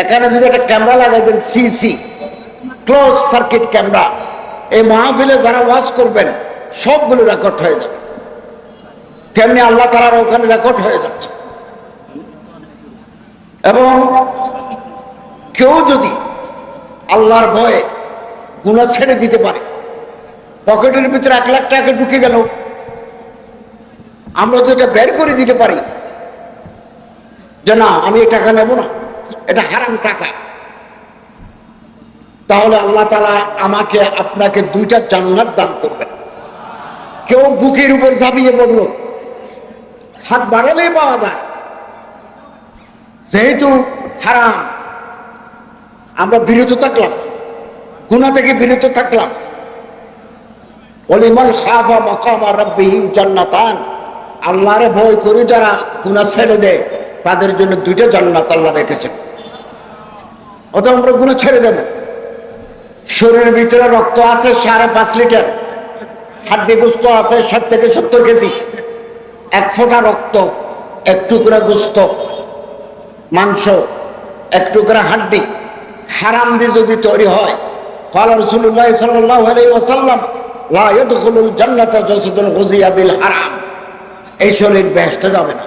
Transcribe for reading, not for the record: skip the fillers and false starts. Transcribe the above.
এখানে যদি একটা ক্যামেরা লাগাই দেন, সিসি ক্লোজ সার্কিট ক্যামেরা, এই মাহফিলে যারা ওয়াজ করবেন সবগুলো রেকর্ড হয়ে যাবে, তেমনি আল্লাহ তাআলার ওখানে রেকর্ড হয়ে যাচ্ছে। এবং কেউ যদি আল্লাহর ভয়ে গুনাহ ছেড়ে দিতে পারে, পকেটের ভিতরে 1 লাখ টাকা ঢুকে গেল, আমরা তো এটা বের করে দিতে পারি যে না আমি এই টাকা নেব না, এটা হারাম টাকা, তাহলে আল্লাহ তাআলা আমাকে আপনাকে 2টা জান্নাত দান করবেন। কেউ বুকের উপর ঝাঁপিয়ে পড়ল, হাত বাড়ালেই পাওয়া যায়, যেহেতু হারাম আমরা বিরত থাকলাম, গুনাহ থেকে বিরত থাকলাম। ওয়ালিমান খাফা মাকামা রাব্বিহি জান্নাতান, আল্লাহরে ভয় করে যারা গুনাহ ছেড়ে দেয় তাদের জন্য 2টা জান্নাত আল্লাহ রেখেছেন। অতএব আমরা গুনাহ ছেড়ে দেব। শরীরের ভিতরে রক্ত আছে 5.5 লিটার, হাড্ডি গোস্ত আছে 60 থেকে 70 কেজি, 1 ফোঁটা রক্ত, 1 টুকরা গোস্ত, মাংস, 1 টুকরা হাড্ডি হারাম দিয়ে যদি তৈরি হয়, ক্বালা রাসূলুল্লাহ সাল্লাল্লাহু আলাইহি ওয়াসাল্লাম লা ইয়াদখুলুল জান্নাতা জাসাদুন গুযিয়া বিল হারাম, এই শরীর বেহেশতে যাবে না।